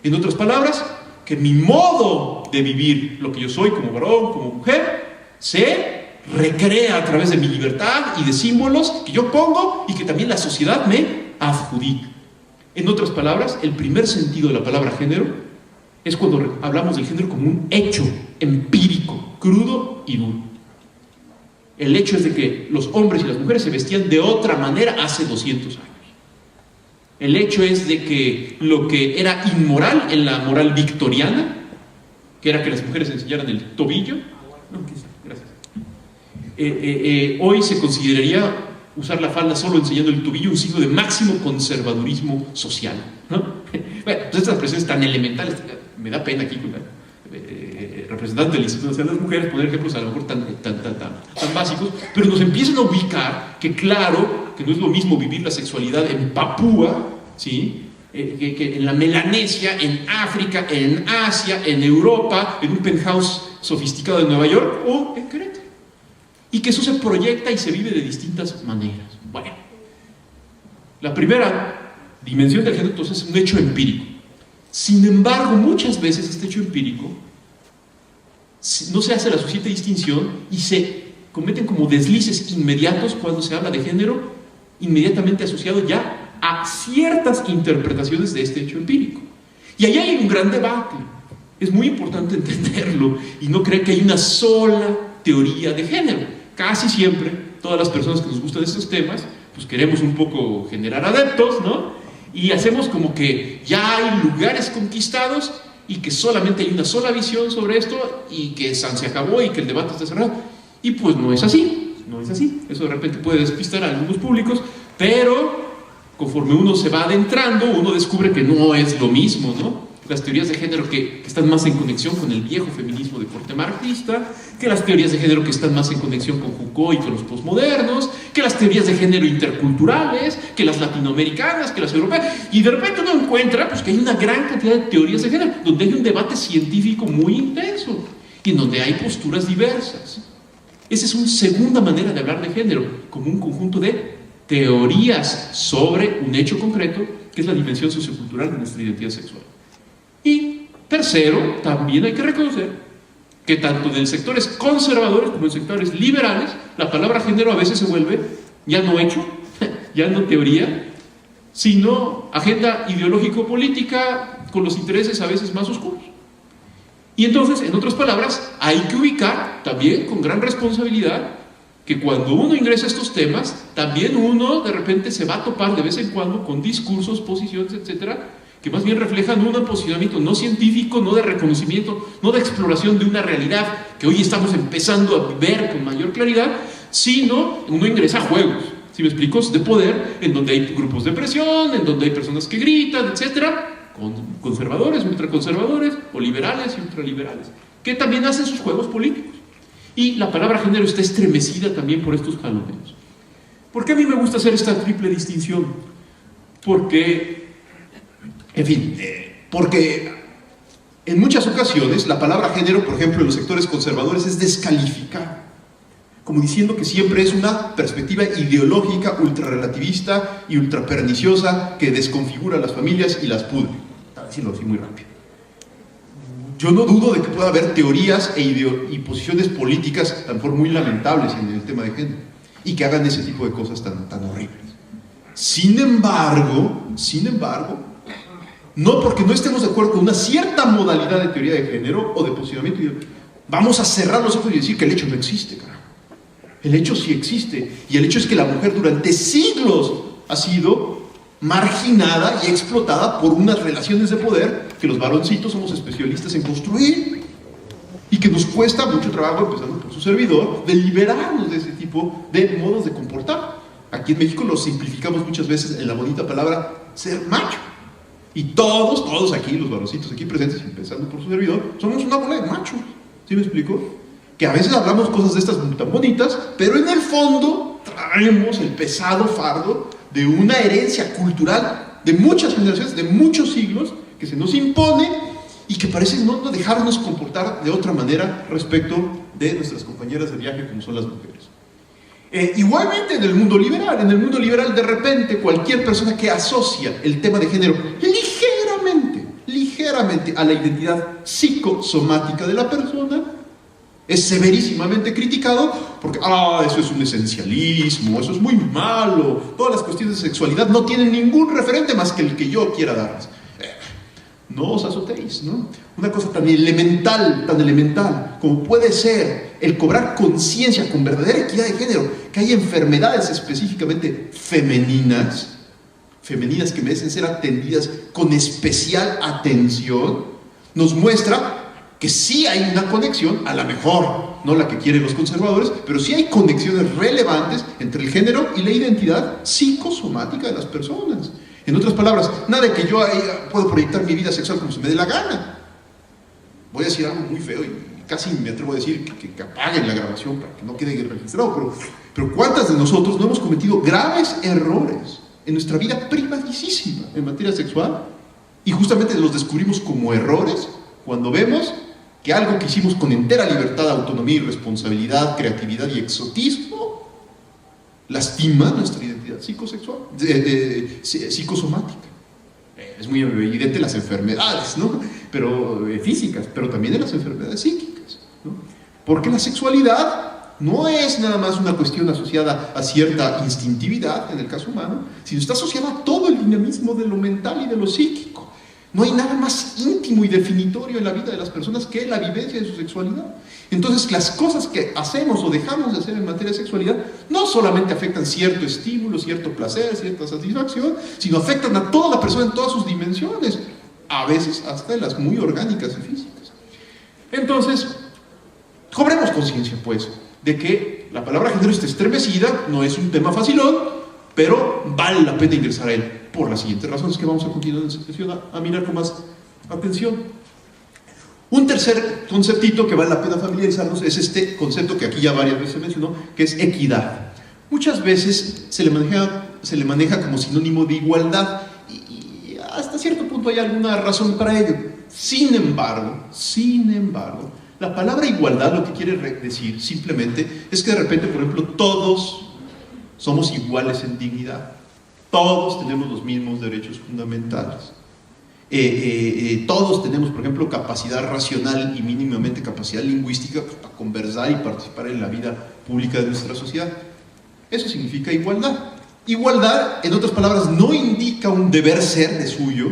En otras palabras, que mi modo de vivir lo que yo soy como varón, como mujer, se recrea a través de mi libertad y de símbolos que yo pongo y que también la sociedad me adjudica. En otras palabras, el primer sentido de la palabra género es cuando hablamos del género como un hecho empírico, crudo y duro. El hecho es de que los hombres y las mujeres se vestían de otra manera hace 200 años. El hecho es de que lo que era inmoral en la moral victoriana, que era que las mujeres enseñaran el tobillo, gracias. Hoy se consideraría usar la falda solo enseñando el tobillo un signo de máximo conservadurismo social, ¿no? Bueno, pues estas expresiones tan elementales, me da pena aquí con la representante del Instituto Nacional de las Mujeres poner ejemplos a lo mejor tan básicos, pero nos empiezan a ubicar que claro, que no es lo mismo vivir la sexualidad en Papúa, ¿sí? Que en la Melanesia, en África, en Asia, en Europa, en un penthouse sofisticado de Nueva York o en Querétaro. Y que eso se proyecta y se vive de distintas maneras. Bueno, la primera dimensión del género entonces es un hecho empírico. Sin embargo, muchas veces este hecho empírico no se hace la suficiente distinción y se cometen como deslices inmediatos cuando se habla de género, inmediatamente asociado ya a ciertas interpretaciones de este hecho empírico. Y ahí hay un gran debate. Es muy importante entenderlo y no creer que hay una sola teoría de género. Casi siempre, todas las personas que nos gustan estos temas, pues queremos un poco generar adeptos, ¿no? Y hacemos como que ya hay lugares conquistados y que solamente hay una sola visión sobre esto y que se acabó y que el debate está cerrado. Y pues no es así, no es así. Eso de repente puede despistar a algunos públicos, pero conforme uno se va adentrando, uno descubre que no es lo mismo, ¿no? Las teorías de género que están más en conexión con el viejo feminismo de corte marxista, que las teorías de género que están más en conexión con Foucault y con los posmodernos, que las teorías de género interculturales, que las latinoamericanas, que las europeas, y de repente uno encuentra pues, que hay una gran cantidad de teorías de género, donde hay un debate científico muy intenso, y en donde hay posturas diversas. Esa es una segunda manera de hablar de género, como un conjunto de teorías sobre un hecho concreto, que es la dimensión sociocultural de nuestra identidad sexual. Y tercero, también hay que reconocer que tanto en sectores conservadores como en sectores liberales, la palabra género a veces se vuelve ya no hecho, ya no teoría, sino agenda ideológico-política con los intereses a veces más oscuros. Y entonces, en otras palabras, hay que ubicar también con gran responsabilidad que cuando uno ingresa a estos temas, también uno de repente se va a topar de vez en cuando con discursos, posiciones, etcétera, que más bien reflejan un posicionamiento no científico, no de reconocimiento, no de exploración de una realidad que hoy estamos empezando a ver con mayor claridad, sino uno ingresa a juegos, ¿sí me explico?, de poder, en donde hay grupos de presión, en donde hay personas que gritan, etcétera, con conservadores, ultraconservadores, o liberales y ultraliberales, que también hacen sus juegos políticos. Y la palabra género está estremecida también por estos jaloneos. ¿Por qué a mí me gusta hacer esta triple distinción? Porque en muchas ocasiones la palabra género, por ejemplo, en los sectores conservadores es descalificada, como diciendo que siempre es una perspectiva ideológica, ultrarrelativista y ultraperniciosa que desconfigura a las familias y las pudre, para decirlo así muy rápido. Yo no dudo de que pueda haber teorías y posiciones políticas a lo mejor muy lamentables en el tema de género y que hagan ese tipo de cosas tan horribles. Sin embargo, no porque no estemos de acuerdo con una cierta modalidad de teoría de género o de posicionamiento, vamos a cerrar los ojos y decir que el hecho no existe, carajo. El hecho sí existe, y el hecho es que la mujer durante siglos ha sido marginada y explotada por unas relaciones de poder que los varoncitos somos especialistas en construir y que nos cuesta mucho trabajo, empezando por su servidor, de liberarnos de ese tipo de modos de comportar. Aquí en México lo simplificamos muchas veces en la bonita palabra ser macho. Y todos aquí, los varoncitos aquí presentes, empezando por su servidor, somos una bola de machos. ¿Sí me explico? Que a veces hablamos cosas de estas tan bonitas, pero en el fondo traemos el pesado fardo de una herencia cultural de muchas generaciones, de muchos siglos, que se nos impone y que parece no dejarnos comportar de otra manera respecto de nuestras compañeras de viaje como son las mujeres. Igualmente en el mundo liberal de repente cualquier persona que asocia el tema de género ligeramente severamente a la identidad psicosomática de la persona, es severísimamente criticado porque, eso es un esencialismo, eso es muy malo, todas las cuestiones de sexualidad no tienen ningún referente más que el que yo quiera darles. No os azotéis, ¿no? Una cosa tan elemental como puede ser el cobrar conciencia con verdadera equidad de género, que hay enfermedades específicamente femeninas que merecen ser atendidas con especial atención, nos muestra que sí hay una conexión, a lo mejor no la que quieren los conservadores, pero sí hay conexiones relevantes entre el género y la identidad psicosomática de las personas. En otras palabras, nada de que yo puedo proyectar mi vida sexual como se me dé la gana. Voy a decir algo muy feo y casi me atrevo a decir que apaguen la grabación para que no quede registrado, pero ¿cuántas de nosotros no hemos cometido graves errores en nuestra vida privadísima en materia sexual? Y justamente los descubrimos como errores cuando vemos que algo que hicimos con entera libertad, autonomía y responsabilidad, creatividad y exotismo lastima nuestra identidad psicosomática. Es muy evidente en las enfermedades, ¿no? Pero físicas, pero también en las enfermedades psíquicas, ¿no? Porque la sexualidad no es nada más una cuestión asociada a cierta instintividad en el caso humano, sino está asociada a todo el dinamismo de lo mental y de lo psíquico. No hay nada más íntimo y definitorio en la vida de las personas que la vivencia de su sexualidad. Entonces, las cosas que hacemos o dejamos de hacer en materia de sexualidad no solamente afectan cierto estímulo, cierto placer, cierta satisfacción, sino afectan a toda la persona en todas sus dimensiones, a veces hasta en las muy orgánicas y físicas. Entonces, cobremos conciencia, pues, de que la palabra género está estremecida, no es un tema facilón, pero vale la pena ingresar a él por las siguientes razones que vamos a continuar a mirar con más atención. Un tercer conceptito que vale la pena familiarizarnos es este concepto que aquí ya varias veces se mencionó, que es equidad. Muchas veces se le maneja como sinónimo de igualdad y hasta cierto punto hay alguna razón para ello. Sin embargo, la palabra igualdad lo que quiere decir simplemente es que de repente, por ejemplo, todos somos iguales en dignidad. Todos tenemos los mismos derechos fundamentales. Todos tenemos, por ejemplo, capacidad racional y mínimamente capacidad lingüística para conversar y participar en la vida pública de nuestra sociedad. Eso significa igualdad. Igualdad, en otras palabras, no indica un deber ser de suyo,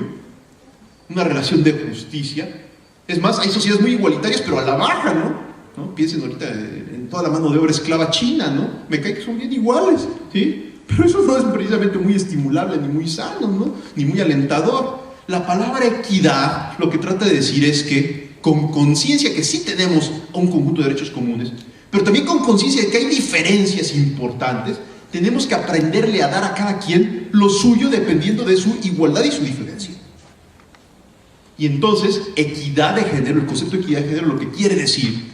una relación de justicia. Es más, hay sociedades muy igualitarias, pero a la baja, ¿no? Piensen ahorita en toda la mano de obra esclava china, ¿no? Me cae que son bien iguales, ¿sí? Pero eso no es precisamente muy estimulable, ni muy sano, ¿no? Ni muy alentador. La palabra equidad lo que trata de decir es que con conciencia que sí tenemos un conjunto de derechos comunes, pero también con conciencia de que hay diferencias importantes, tenemos que aprenderle a dar a cada quien lo suyo dependiendo de su igualdad y su diferencia. Y entonces, equidad de género, el concepto de equidad de género lo que quiere decir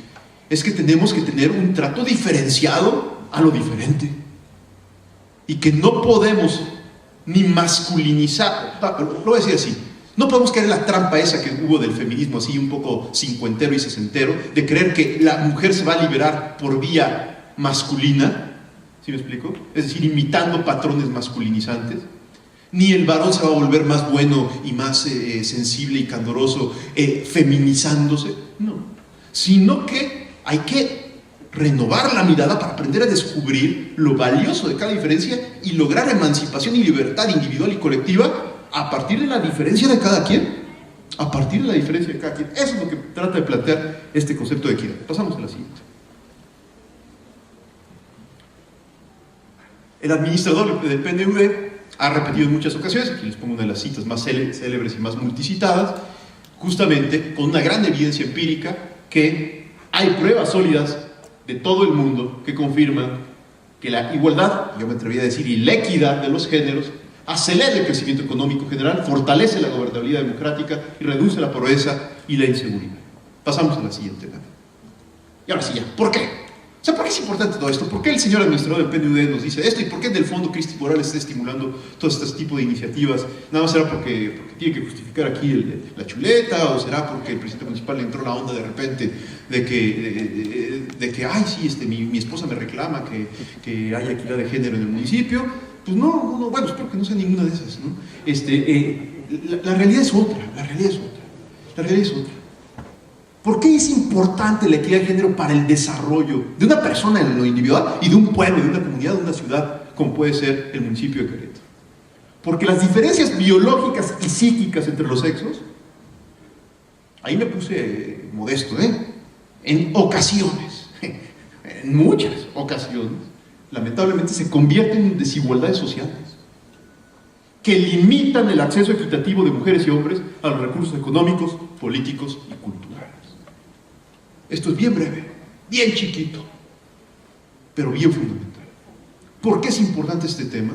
es que tenemos que tener un trato diferenciado a lo diferente. Y que no podemos ni masculinizar, lo voy a decir así, no podemos caer en la trampa esa que hubo del feminismo así un poco cincuentero y sesentero, de creer que la mujer se va a liberar por vía masculina, ¿sí me explico? Es decir, imitando patrones masculinizantes, ni el varón se va a volver más bueno y más sensible y candoroso feminizándose, no, sino que hay que renovar la mirada para aprender a descubrir lo valioso de cada diferencia y lograr emancipación y libertad individual y colectiva a partir de la diferencia de cada quien. A partir de la diferencia de cada quien. Eso es lo que trata de plantear este concepto de equidad. Pasamos a la siguiente. El administrador del PNV ha repetido en muchas ocasiones, aquí les pongo una de las citas más célebres y más multicitadas, justamente con una gran evidencia empírica que hay pruebas sólidas de todo el mundo que confirman que la igualdad, yo me atrevería a decir, y la equidad de los géneros acelera el crecimiento económico general, fortalece la gobernabilidad democrática y reduce la pobreza y la inseguridad. Pasamos a la siguiente. Y ahora sí ya, ¿por qué? O sea, ¿por qué es importante todo esto? ¿Por qué el señor administrador del PNUD nos dice esto? ¿Y por qué en el fondo Cristi Morales está estimulando todo este tipo de iniciativas? ¿Nada más será porque tiene que justificar aquí la chuleta? ¿O será porque el presidente municipal le entró la onda de repente de que ay, sí, mi esposa me reclama que haya equidad de género en el municipio? Pues no, bueno, espero que no sea ninguna de esas, ¿no? La realidad es otra, La realidad es otra. ¿Por qué es importante la equidad de género para el desarrollo de una persona en lo individual y de un pueblo, de una comunidad, de una ciudad, como puede ser el municipio de Querétaro? Porque las diferencias biológicas y psíquicas entre los sexos, ahí me puse modesto, en ocasiones, en muchas ocasiones, lamentablemente se convierten en desigualdades sociales que limitan el acceso equitativo de mujeres y hombres a los recursos económicos, políticos y culturales. Esto es bien breve, bien chiquito, pero bien fundamental. ¿Por qué es importante este tema?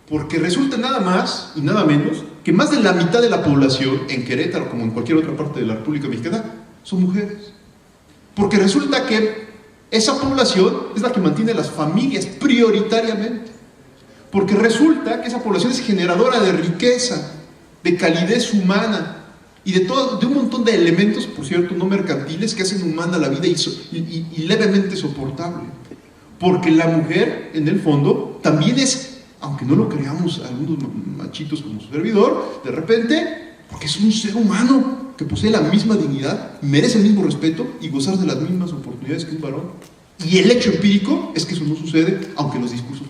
Porque resulta nada más y nada menos que más de la mitad de la población en Querétaro, como en cualquier otra parte de la República Mexicana, son mujeres. Porque resulta que esa población es la que mantiene las familias prioritariamente. Porque resulta que esa población es generadora de riqueza, de calidez humana y de un montón de elementos, por cierto, no mercantiles, que hacen humana la vida y levemente soportable. Porque la mujer, en el fondo, también es, aunque no lo creamos algunos machitos como su servidor, de repente, porque es un ser humano que posee la misma dignidad, merece el mismo respeto y gozar de las mismas oportunidades que un varón. Y el hecho empírico es que eso no sucede, aunque los discursos